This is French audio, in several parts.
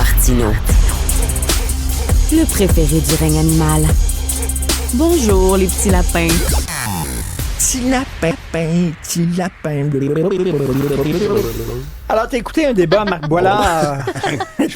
Martineau. Le préféré du règne animal. Bonjour, les petits lapins. Petit lapin, petit lapin. Alors, t'as écouté un débat, Marc Boilard.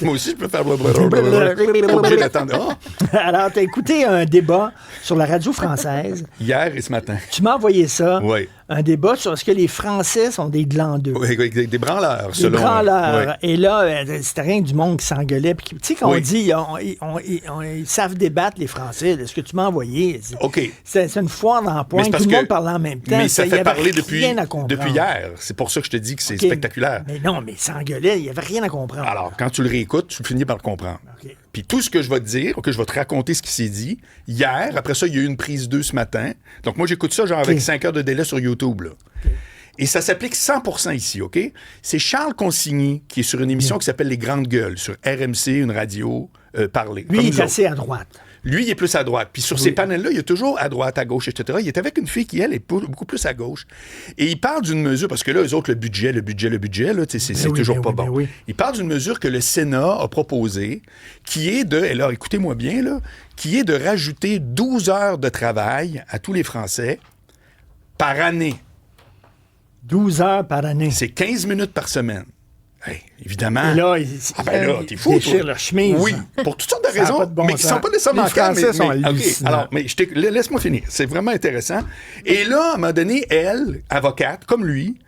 Moi aussi, je peux faire Pas obligé d'attendre. Alors, t'as écouté un débat sur la radio française. Hier et ce matin. Tu m'as envoyé ça. Oui. Un débat sur est-ce que les Français sont des glandeux. Oui, des branleurs, Des selon... branleurs. Oui. Et là, c'était rien du monde qui s'engueulait. Tu sais, quand on dit ils savent débattre, les Français, là, ce que tu m'as envoyé, OK. c'est une foire dans la pointe. Tout le monde parlait en même temps. Mais ça fait parler depuis hier. C'est pour ça que je te dis que c'est spectaculaire. Mais non, mais s'engueulait, il n'y avait rien à comprendre. Alors, quand tu le réécoutes, tu finis par le comprendre. Okay. Puis tout ce que je vais te dire, je vais te raconter ce qui s'est dit hier. Après ça, il y a eu une prise 2 ce matin. Donc, moi, j'écoute ça avec 5 heures de délai sur YouTube, là. Okay. Et ça s'applique 100% ici, OK? C'est Charles Consigny qui est sur une émission qui s'appelle Les Grandes Gueules, sur RMC, une radio parlée. Lui, il est assez à droite. Lui, il est plus à droite. Puis sur ces panels-là, il est toujours à droite, à gauche, etc. Il est avec une fille qui, elle, est beaucoup plus à gauche. Et il parle d'une mesure, parce que là, eux autres, le budget, là, c'est toujours pas bon. Oui. Il parle d'une mesure que le Sénat a proposée, qui est de, et là, écoutez-moi bien, là, qui est de rajouter 12 heures de travail à tous les Français par année. 12 heures par année. C'est 15 minutes par semaine. Hey, évidemment. Et là, t'es fou. Ils déchirent leur chemise. Oui, pour toutes sortes de raisons. Mais ils ne sont pas nécessairement les Français sont hallucinants. Alors, mais laisse-moi finir. C'est vraiment intéressant. Et là, à un moment donné, elle, avocate, comme lui,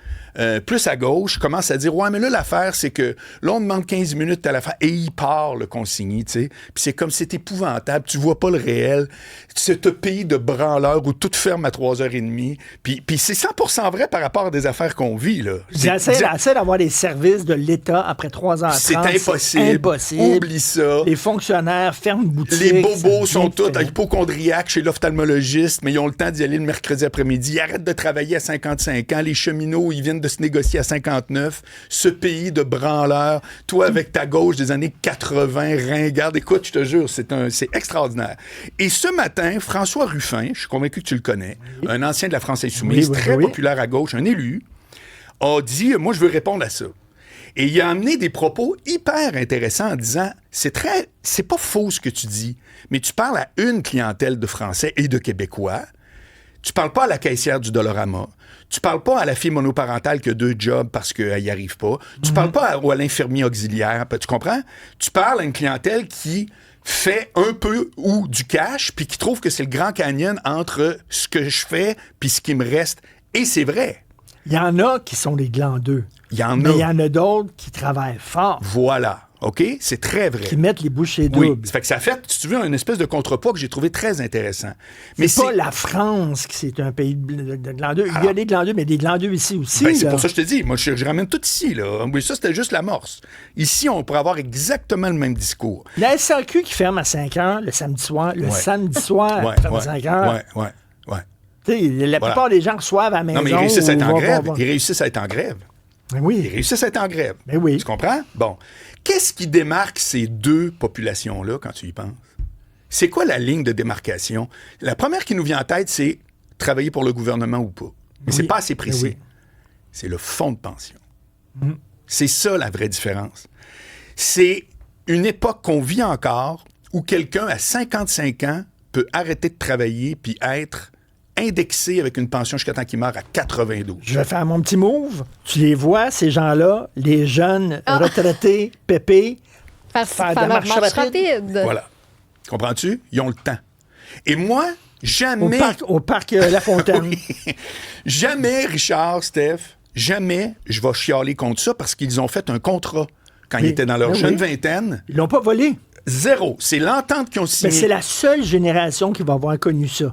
plus à gauche, commence à dire « Ouais, mais là, l'affaire, c'est que là, on demande 15 minutes à l'affaire. » Et il part, le consigné, tu sais. Puis c'est comme c'est épouvantable. Tu vois pas le réel. C'est un pays de branleurs où tout ferme à 3h30. Puis c'est 100% vrai par rapport à des affaires qu'on vit, là. J'essaie d'avoir des services de l'État après 3h30. C'est impossible. Oublie ça. Les fonctionnaires ferment boutique. Les bobos sont tous hypochondriaques chez l'ophtalmologiste, mais ils ont le temps d'y aller le mercredi après-midi. Ils arrêtent de travailler à 55 ans. Les cheminots, ils viennent de se négocier à 59. Ce pays de branleurs, toi avec ta gauche des années 80, ringarde. Écoute, je te jure, c'est extraordinaire. Et ce matin, François Ruffin, je suis convaincu que tu le connais, un ancien de la France Insoumise, très populaire à gauche, un élu, a dit « Moi, je veux répondre à ça ». Et il a amené des propos hyper intéressants en disant « C'est pas faux ce que tu dis, mais tu parles à une clientèle de Français et de Québécois. Tu parles pas à la caissière du Dollarama. Tu parles pas à la fille monoparentale qui a 2 jobs parce qu'elle n'y arrive pas. Tu parles pas à l'infirmier auxiliaire. Tu comprends? Tu parles à une clientèle qui fait un peu ou du cash puis qui trouve que c'est le Grand Canyon entre ce que je fais puis ce qui me reste. Et c'est vrai. Il y en a qui sont des glandeux. Il y en a. Mais il y en a d'autres qui travaillent fort. Voilà. OK? C'est très vrai. Qui mettent les bouchées doubles. Oui. Ça fait que ça fait, si tu veux, une espèce de contrepoids que j'ai trouvé très intéressant. Mais c'est pas la France qui c'est un pays de glandeux. Il y a des glandeux, mais des glandeux ici aussi. Ben, c'est pour ça que je te dis. Moi, je ramène tout ici. Là. Ça, c'était juste l'amorce. Ici, on pourrait avoir exactement le même discours. La SAQ qui ferme à 5 heures le samedi soir. Le samedi soir, ferme à 5 heures. Oui. La plupart des gens reçoivent à la maison. Non, mais ils réussissent à être en grève. Ils réussissent à être en grève. Ben oui. Ils réussissent à être en grève. Ben oui. Tu comprends? Bon. Qu'est-ce qui démarque ces deux populations-là quand tu y penses? C'est quoi la ligne de démarcation? La première qui nous vient en tête, c'est travailler pour le gouvernement ou pas. Mais c'est pas assez précis. Oui. C'est le fonds de pension. C'est ça la vraie différence. C'est une époque qu'on vit encore où quelqu'un à 55 ans peut arrêter de travailler puis être indexé avec une pension jusqu'à temps qu'il meurt à 92. Je vais faire mon petit move. Tu les vois, ces gens-là, les jeunes retraités, pépés, faire de la marche rapide. Voilà. Comprends-tu? Ils ont le temps. Et moi, jamais... Au parc La Fontaine. Oui. Jamais, Richard, Steph, jamais je vais chialer contre ça parce qu'ils ont fait un contrat quand ils étaient dans leur jeune vingtaine. Ils l'ont pas volé. Zéro. C'est l'entente qu'ils ont signée. Mais c'est la seule génération qui va avoir connu ça.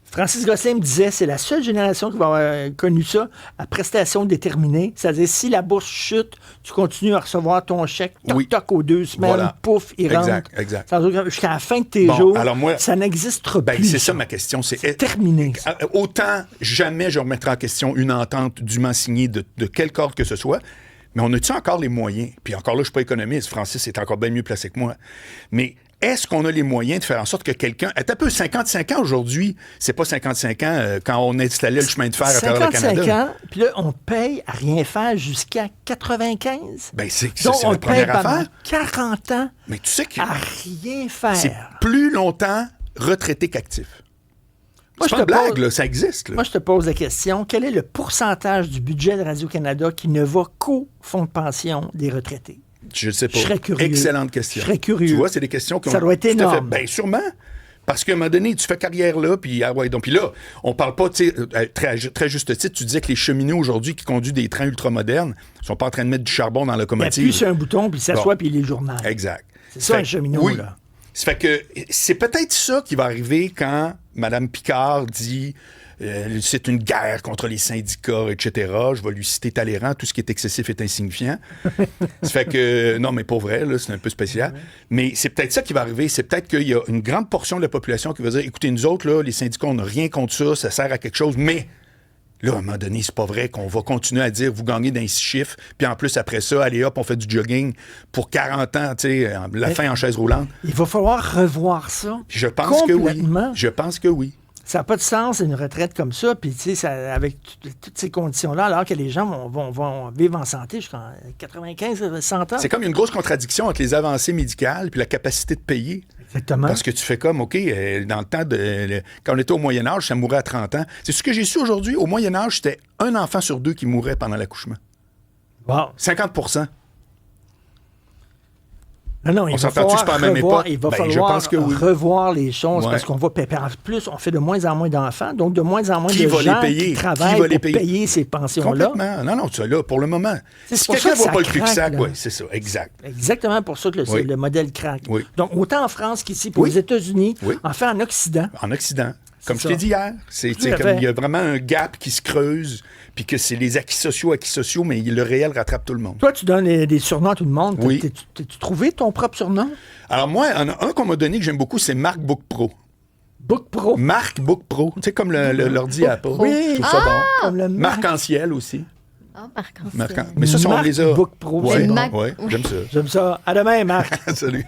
Francis Gosselin me disait, c'est la seule génération qui va avoir connu ça à prestation déterminée. C'est-à-dire, si la bourse chute, tu continues à recevoir ton chèque, toc, aux 2 semaines, pouf, il rentre. Exact. Jusqu'à la fin de tes jours, alors moi, ça n'existera plus. C'est ça ma question. C'est terminé. Ça. Autant, jamais je remettrai en question une entente dûment signée de quel corps que ce soit, mais on a-tu encore les moyens? Puis encore là, je ne suis pas économiste. Francis est encore bien mieux placé que moi. Mais est-ce qu'on a les moyens de faire en sorte que quelqu'un... Attends un peu, 55 ans aujourd'hui, c'est pas 55 ans quand on installait le chemin de fer à travers le Canada. 55 ans, puis là, on paye à rien faire jusqu'à 95. Ben, c'est Donc, la on paye première pendant affaire. 40 ans Mais tu sais que à rien faire. c'est plus longtemps retraité qu'actif. Moi, C'est je pas une te blague, pose- là, ça existe. Là. Moi, je te pose la question, quel est le pourcentage du budget de Radio-Canada qui ne va qu'au fonds de pension des retraités? Je ne sais pas. Je serais curieux. Excellente question. Je serais curieux. Tu vois, c'est des questions qui ont... Ça doit être tout à fait- énorme. Bien, sûrement. Parce qu'à un moment donné, tu fais carrière là, puis ah ouais, donc puis là, on parle pas, tu sais, très juste titre, tu disais que les cheminots aujourd'hui qui conduisent des trains ultramodernes sont pas en train de mettre du charbon dans la Il locomotive. appuie sur un bouton, puis il s'assoit, Bon. puis il lit le journal. Exact. C'est ça, Fait- un cheminot, oui. là. Ça fait que c'est peut-être ça qui va arriver quand Mme Picard dit c'est une guerre contre les syndicats, etc. Je vais lui citer Talleyrand, tout ce qui est excessif est insignifiant. Ça fait que, non, mais pas vrai, là, c'est un peu spécial. Mais c'est peut-être ça qui va arriver. C'est peut-être qu'il y a une grande portion de la population qui va dire, écoutez, nous autres, là, les syndicats, on n'a rien contre ça, ça sert à quelque chose, mais... Là, à un moment donné, c'est pas vrai qu'on va continuer à dire vous gagnez d'un 6 chiffres, puis en plus, après ça, allez hop, on fait du jogging pour 40 ans, tu sais, la fin en chaise roulante. Il va falloir revoir ça. Je pense que oui. Complètement. Je pense que oui. Ça n'a pas de sens, une retraite comme ça. Puis, tu sais, avec toutes ces conditions-là, alors que les gens vont vivre en santé jusqu'à 95, 100 ans. C'est comme une grosse contradiction entre les avancées médicales puis la capacité de payer. Exactement. Parce que tu fais comme, OK, dans le temps quand on était au Moyen-Âge, ça mourait à 30 ans. C'est ce que j'ai su aujourd'hui. Au Moyen-Âge, c'était un enfant sur deux qui mourait pendant l'accouchement. Bon. 50 Non, il On va s'entend-tu, falloir c'est pas la même revoir, époque? il va Ben, je falloir pense que oui. revoir les choses Ouais. parce qu'on va payer. En plus, on fait de moins en moins d'enfants, donc de moins en moins Qui de va les gens payer? qui Qui travaillent va les pour payer? payer ces pensions-là. Complètement. Non, tu es là pour le moment. C'est Si pour quelqu'un ça que voit ça pas le craque, cul-de-sac, là. oui, c'est ça, exact. Exactement pour ça que Oui. le modèle craque. Oui. Donc, autant en France qu'ici, pour Oui. les États-Unis, Oui. enfin en Occident. En Occident. Comme C'est je t'ai ça. dit hier, c'est Tout à comme fait. il y a vraiment un gap qui se creuse, puis que c'est les acquis sociaux, mais le réel rattrape tout le monde. Toi, tu donnes des surnoms à tout le monde. Oui. T'as-tu trouvé ton propre surnom? Alors moi, un qu'on m'a donné que j'aime beaucoup, c'est MacBook Pro. Book Pro. MacBook Pro, tu sais, comme l'ordi Apple. Oui. Je trouve ça bon. Comme le Marc-en-ciel aussi. Ah, Marc-en-ciel. Mais ça, on les a. MacBook Pro. Ouais, Le Mac- ouais, oui. j'aime ça. J'aime ça. À demain, Marc. Salut.